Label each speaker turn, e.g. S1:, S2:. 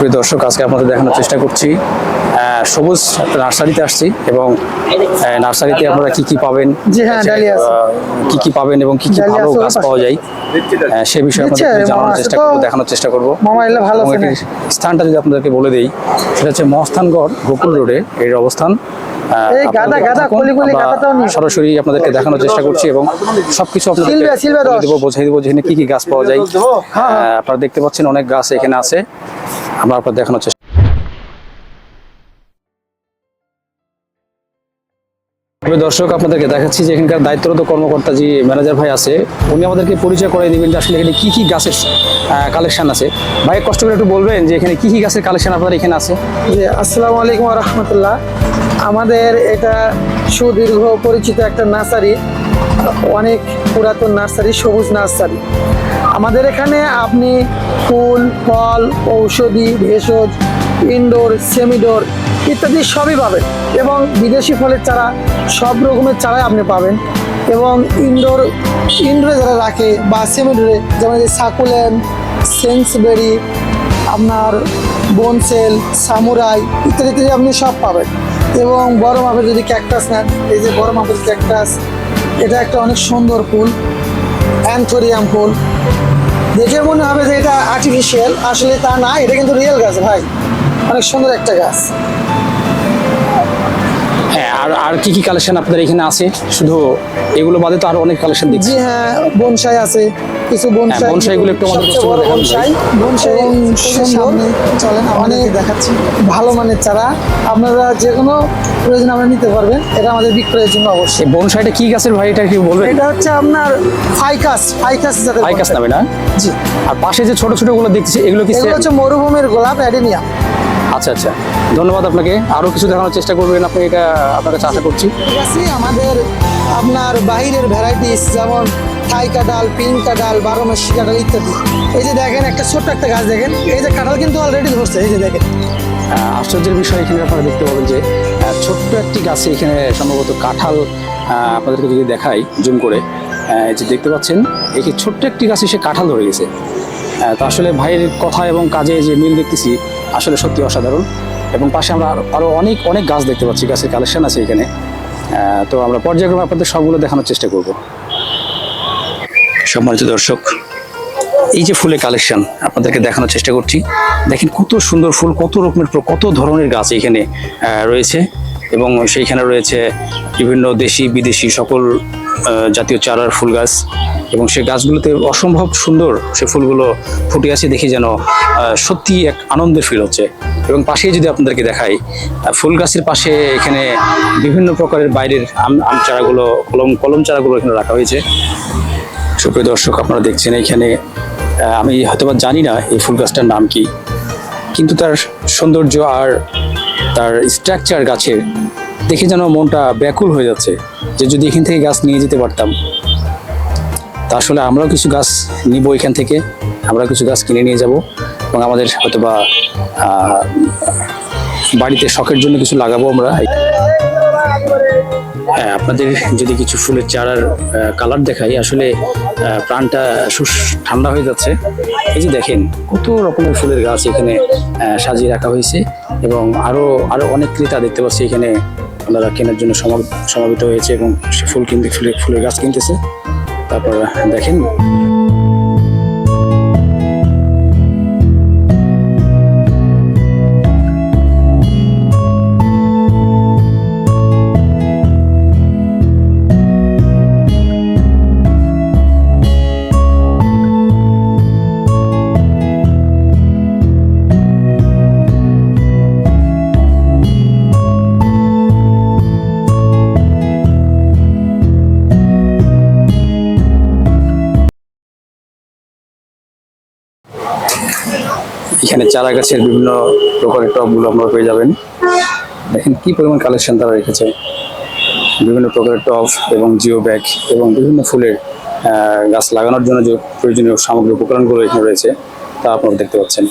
S1: প্রিয় দর্শক, আজকে আপনাদের দেখানোর চেষ্টা করছি সবুজ নার্সারিতে আসছি এবং নার্সারিতে আপনারা কি কি পাবেন, কি কি পাবেন এবং কি কি ভালো গাছ পাওয়া যায় সে বিষয়ে আপনাদের জানানোর চেষ্টা করবো, দেখানোর চেষ্টা করবো। স্থানটা যদি আপনাদেরকে বলে দেই, সেটা হচ্ছে মহাস্থানগড় গোকুল রোডে এর অবস্থান। সরাসরি আপনাদেরকে দেখানোর চেষ্টা করছি এবং সবকিছু আপনাদের বোঝাই দেবো যেখানে কি কি গাছ পাওয়া যায়। আপনারা দেখতে পাচ্ছেন অনেক গাছ এখানে আছে, আমরা আপনার দেখানোর চেষ্টা। দর্শক, আপনাদেরকে দেখাচ্ছি যে এখানকার দায়িত্বরত কর্মকর্তা যে ম্যানেজার ভাই আছে, উনি আমাদেরকে পরিচয় করে দিবেন যে আসলে এখানে কি কি গাছের কালেকশন আছে। ভাই কষ্ট করে একটু বলবেন যে এখানে কি কি গাছের কালেকশন আপনার এখানে আছে।
S2: জি, আসসালামু আলাইকুম ওয়া রাহমাতুল্লাহ। আমাদের এটা সুদীর্ঘ পরিচিত একটা নার্সারি, অনেক পুরাতন নার্সারি, সবুজ নার্সারি। আমাদের এখানে আপনি ফুল, ফল, ঔষধি, ভেষজ, ইনডোর, সেমিডোর ইত্যাদি সবই পাবেন এবং বিদেশি ফলের চারা, সব রকমের চারাই আপনি পাবেন। এবং ইনডোরে যারা রাখে বা সেমিডোরে, যেমন সাকুলেন, সেন্সবেরি, আপনার বনসেল, সামুরাই ইত্যাদি আপনি সব পাবেন। এবং বড় মাপের যদি ক্যাকটাস নেন, এই যে বড় মাপের ক্যাকটাস, এটা একটা অনেক সুন্দর ফুল, অ্যান্থোরিয়াম ফুল। দেখে মনে হবে যে এটা আর্টিফিশিয়াল, আসলে তা না, এটা কিন্তু রিয়েল গাছ ভাই, অনেক সুন্দর একটা গাছ।
S1: হ্যাঁ, আর কি কি কালেকশন আপনাদের এখানে আছে? শুধু এগুলো বাদে তো আরো অনেক কালেকশন দেখছি।
S2: জি হ্যাঁ, বনসাই আছে, কিছু
S1: বনসাইগুলো একটু আমাদের
S2: বনসাই সুন্দর। চলেন অনেক দেখাচ্ছি, ভালো মানের চারা, আপনারা যে কোনো প্রয়োজন আমরা নিতে পারবেন, এটা আমাদের বিক্রয়ের জন্য অবশ্যই।
S1: বনসাইটা কি গাছের ভাই, এটা কি বলবেন?
S2: এটা হচ্ছে আপনার ফাইকাস
S1: নামে না?
S2: জি।
S1: আর পাশে যে ছোট ছোট গুলো দেখছি, এগুলো কি?
S2: এগুলো হচ্ছে মরুভূমির গোলাপ, অ্যাডেনিয়াম।
S1: আচ্ছা আচ্ছা, ধন্যবাদ আপনাকে। আরো কিছু দেখানোর চেষ্টা করবেন আপনি, এটা আপনার কাছে আশা করছি।
S2: ঠিক আছে, আমাদের আপনার বাইরের ভ্যারাইটিস যেমন থাই কাঁঠাল, পিঙ্ক কাঁঠাল, 12 মাসি কাঁঠাল ইত্যাদি। এই যে দেখেন একটা ছোট্ট একটা গাছ, দেখেন এই যে কাঁঠাল কিন্তু অলরেডি ধরছে, এই যে দেখেন।
S1: আশ্চর্যের বিষয় এখানে আপনারা দেখতে পাবেন যে ছোট্ট একটি গাছে এখানে সম্ভবত কাঁঠাল, আপনাদেরকে যদি দেখাই জুম করে, যে দেখতে পাচ্ছেন এই ছোট্ট একটি গাছে সে কাঁঠাল ধরে গেছে। তো আসলে ভাইয়ের কথা এবং কাজে যে মিল দেখতেছি, আসলে সত্যি অসাধারণ। এবং পাশে আমরা আরও অনেক অনেক গাছ দেখতে পাচ্ছি, গাছের কালেকশন আছে এখানে। তো আমরা পর্যায়ক্রমে আপনাদের সবগুলো দেখানোর চেষ্টা করব। সম্মানিত দর্শক, এই যে ফুলের কালেকশন আপনাদেরকে দেখানোর চেষ্টা করছি। দেখেন কত সুন্দর ফুল, কত রকমের কত ধরনের গাছ এখানে রয়েছে এবং সেইখানে রয়েছে বিভিন্ন দেশি বিদেশি সকল জাতীয় চারার ফুল গাছ। এবং সেই গাছগুলোতে অসম্ভব সুন্দর সে ফুলগুলো ফুটে আছে, দেখে যেন সত্যি এক আনন্দের ফিল হচ্ছে। এবং পাশেই যদি আপনাদেরকে দেখাই, ফুল গাছের পাশে এখানে বিভিন্ন প্রকারের বাইরের আম চারাগুলো, কলম চারাগুলো এখানে রাখা হয়েছে। সুপ্রিয় দর্শক, আপনারা দেখছেন এখানে, আমি হয়তোবা জানি না এই ফুল গাছটার নাম কি, কিন্তু তার সৌন্দর্য আর তার স্ট্রাকচার গাছের দেখে যেন মনটা ব্যাকুল হয়ে যাচ্ছে যে যদি এখান থেকে গাছ নিয়ে যেতে পারতাম। তা আসলে আমরাও কিছু গাছ নিব এখান থেকে, আমরা কিছু গাছ কিনে নিয়ে যাব এবং আমাদের হয়তোবা বাড়িতে শখের জন্য কিছু লাগাবো আমরা। হ্যাঁ, আপনাদের যদি কিছু ফুলের চারার কালার দেখাই, আসলে প্রাণটা ঠান্ডা হয়ে যাচ্ছে। এই যে দেখেন কত রকমের ফুলের গাছ এখানে সাজিয়ে রাখা হয়েছে এবং আরো অনেক ক্রেতা দেখতে পাচ্ছি এখানে, ওনারা কেনার জন্য সমাবেত হয়েছে এবং ফুল কিনতে, ফুলের গাছ কিনতেছে। তারপর দেখেন এখানে চারা গাছের বিভিন্ন প্রকারের টবগুলো আপনারা পেয়ে যাবেন। দেখেন কি পরিমাণ কালেকশন তারা রেখেছে, বিভিন্ন প্রকারের টব এবং জিও ব্যাগ এবং বিভিন্ন ফুলের গাছ লাগানোর জন্য যে প্রয়োজনীয় সামগ্রী উপকরণগুলো এখানে রয়েছে তা আপনারা দেখতে পাচ্ছেন।